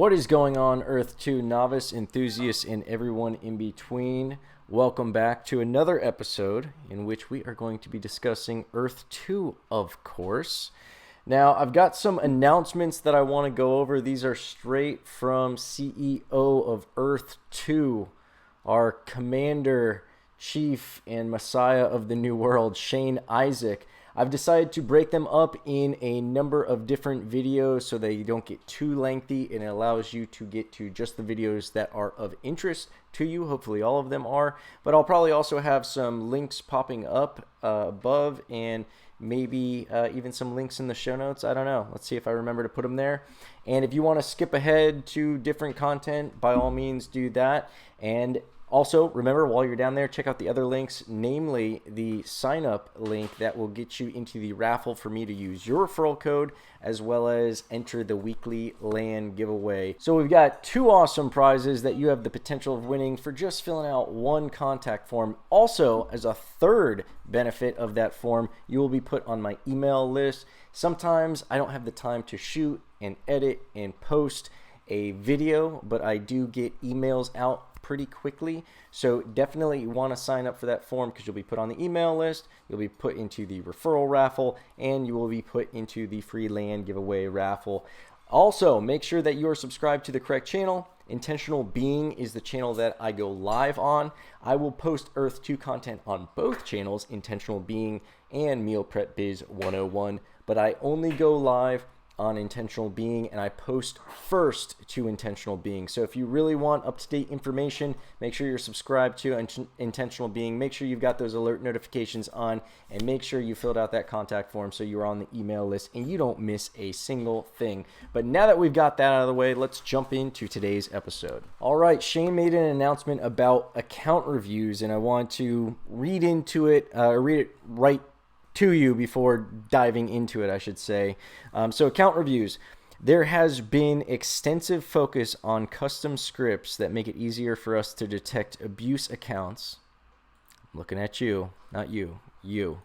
What is going on, Earth 2 novice, enthusiasts, and everyone in between? Welcome back to another episode in which we are going to be discussing Earth 2, of course. Now, I've got some announcements that I want to go over. These are straight from CEO of Earth 2, our commander, chief, and messiah of the new world, Shane Isaac. I've decided to break them up in a number of different videos so they don't get too lengthy, and it allows you to get to just the videos that are of interest to you. Hopefully all of them are, but I'll probably also have some links popping up above, and maybe even some links in the show notes. I don't know. Let's see if I remember to put them there. And if you want to skip ahead to different content, by all means do that. And also, remember, while you're down there, check out the other links, namely the sign-up link that will get you into the raffle for me to use your referral code, as well as enter the weekly land giveaway. So we've got two awesome prizes that you have the potential of winning for just filling out one contact form. Also, as a third benefit of that form, you will be put on my email list. Sometimes I don't have the time to shoot and edit and post a video, but I do get emails out pretty quickly, so definitely you want to sign up for that form because you'll be put on the email list, you'll be put into the referral raffle, and you will be put into the free land giveaway raffle. Also, make sure that you are subscribed to the correct channel. Intentional Being is the channel that I go live on. I will post Earth 2 content on both channels, Intentional Being and Meal Prep Biz 101, but I only go live on Intentional Being, and I post first to Intentional Being. So if you really want up-to-date information, make sure you're subscribed to Intentional Being. Make sure you've got those alert notifications on, and make sure you filled out that contact form so you're on the email list and you don't miss a single thing. But now that we've got that out of the way, let's jump into today's episode. All right, Shane made an announcement about account reviews, and I want to read into it, read it right to you before diving into it, I should say. So account reviews. There has been extensive focus on custom scripts that make it easier for us to detect abuse accounts. I'm looking at you, not you, you.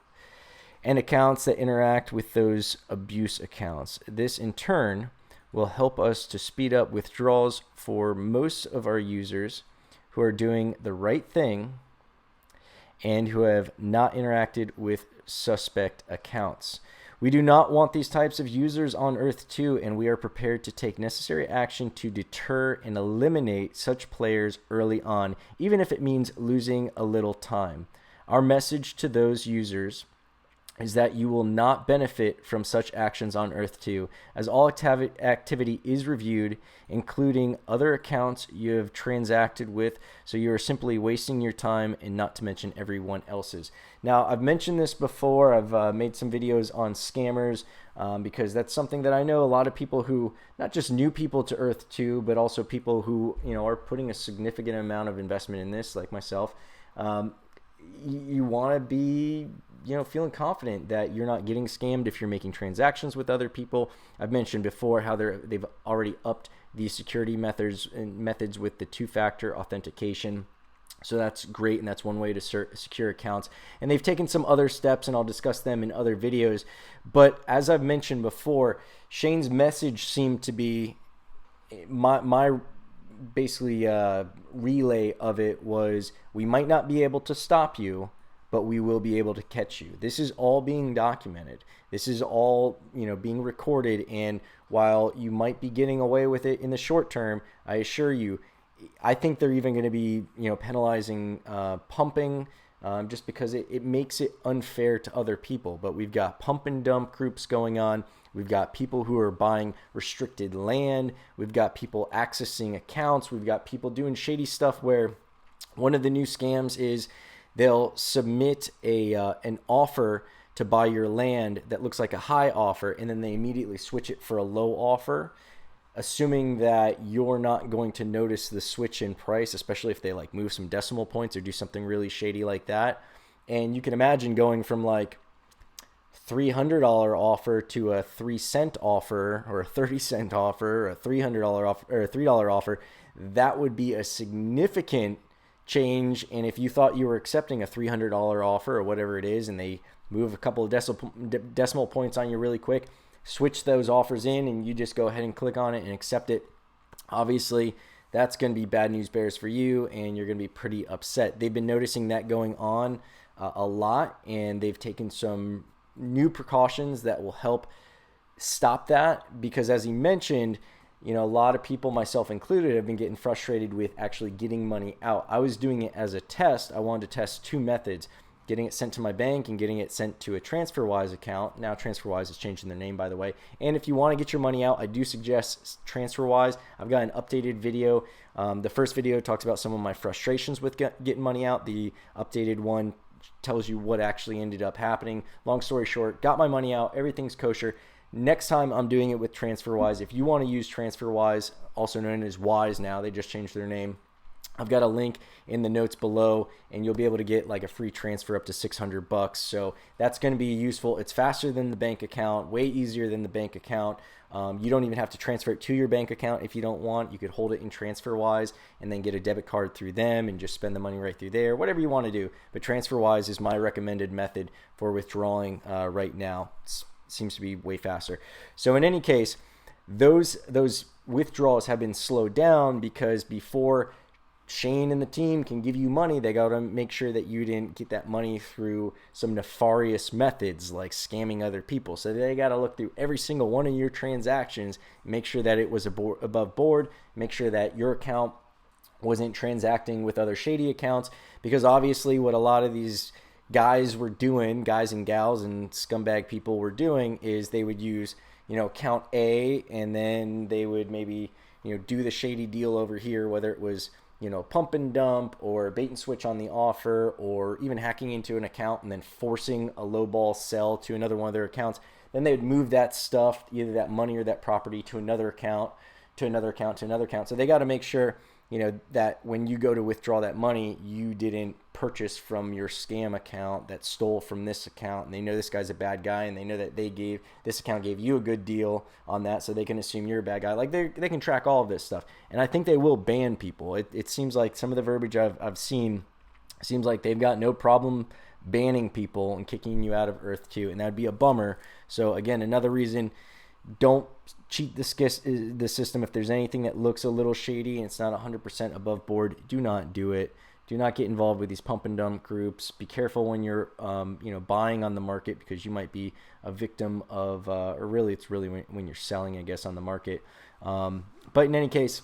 And accounts that interact with those abuse accounts. This in turn will help us to speed up withdrawals for most of our users who are doing the right thing and who have not interacted with suspect accounts. We do not want these types of users on Earth 2, and we are prepared to take necessary action to deter and eliminate such players early on, even if it means losing a little time. Our message to those users is that you will not benefit from such actions on Earth 2, as all activity is reviewed, including other accounts you have transacted with, so you are simply wasting your time, and not to mention everyone else's. Now, I've mentioned this before. I've made some videos on scammers because that's something that I know a lot of people who, not just new people to Earth 2, but also people who are putting a significant amount of investment in this, like myself. You want to be feeling confident that you're not getting scammed if you're making transactions with other people. I've mentioned before how they've already upped the security methods with the two-factor authentication. So that's great, and that's one way to secure accounts. And they've taken some other steps, and I'll discuss them in other videos. But as I've mentioned before, Shane's message seemed to be my basically relay of it was, we might not be able to stop you, but we will be able to catch you. This is all being documented. This is all being recorded, and while you might be getting away with it in the short term, I assure you, I think they're even going to be penalizing pumping, just because it makes it unfair to other people. But we've got pump and dump groups going on. We've got people who are buying restricted land. We've got people accessing accounts. We've got people doing shady stuff where one of the new scams is they'll submit an offer to buy your land that looks like a high offer, and then they immediately switch it for a low offer, assuming that you're not going to notice the switch in price, especially if they move some decimal points or do something really shady like that. And you can imagine going from $300 offer to a 3-cent offer, or a 30-cent offer, or a $300 offer, or a $3 offer. That would be a significant change. And if you thought you were accepting a $300 offer or whatever it is, and they move a couple of decimal points on you really quick, switch those offers in, and you just go ahead and click on it and accept it, Obviously, that's going to be bad news bears for you, and you're going to be pretty upset. They've been noticing that going on a lot, and they've taken some new precautions that will help stop that, because as he mentioned, a lot of people, myself included, have been getting frustrated with actually getting money out. I was doing it as a test. I wanted to test two methods: getting it sent to my bank and getting it sent to a TransferWise account. Now TransferWise is changing their name, by the way. And if you want to get your money out, I do suggest TransferWise. I've got an updated video. The first video talks about some of my frustrations with getting money out. The updated one tells you what actually ended up happening. Long story short, got my money out. Everything's kosher. Next time I'm doing it with TransferWise. If you want to use TransferWise, also known as Wise now, they just changed their name, I've got a link in the notes below, and you'll be able to get like a free transfer up to $600. So that's going to be useful. It's faster than the bank account, way easier than the bank account. You don't even have to transfer it to your bank account if you don't want. You could hold it in TransferWise and then get a debit card through them and just spend the money right through there, whatever you want to do. But TransferWise is my recommended method for withdrawing right now. It seems to be way faster. So in any case, those withdrawals have been slowed down because before Shane and the team can give you money, they got to make sure that you didn't get that money through some nefarious methods like scamming other people. So they got to look through every single one of your transactions, make sure that it was above board, make sure that your account wasn't transacting with other shady accounts, because obviously what a lot of these guys were doing, guys and gals and scumbag people were doing, is they would use, account A, and then they would maybe, do the shady deal over here, whether it was pump and dump or bait and switch on the offer, or even hacking into an account and then forcing a lowball sell to another one of their accounts. Then they would move that stuff, either that money or that property, to another account, to another account, to another account. So they got to make sure, that when you go to withdraw that money, you didn't purchase from your scam account that stole from this account, and they know this guy's a bad guy, and they know that this account gave you a good deal on that, so they can assume you're a bad guy. Like they can track all of this stuff, and I think they will ban people. It seems like some of the verbiage I've seen seems like they've got no problem banning people and kicking you out of Earth 2, and that'd be a bummer. So again, another reason, don't cheat the system. If there's anything that looks a little shady and it's not 100% above board, do not do it. Do not get involved with these pump and dump groups. Be careful when you're, buying on the market, because you might be a victim of, or really, it's really when you're selling, I guess, on the market. But in any case,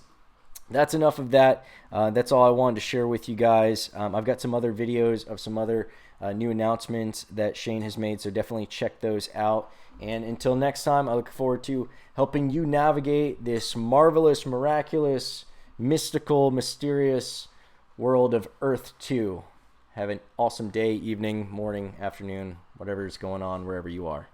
that's enough of that. That's all I wanted to share with you guys. I've got some other videos of some other new announcements that Shane has made, so definitely check those out. And until next time, I look forward to helping you navigate this marvelous, miraculous, mystical, mysterious world of Earth 2. Have an awesome day, evening, morning, afternoon, whatever is going on wherever you are.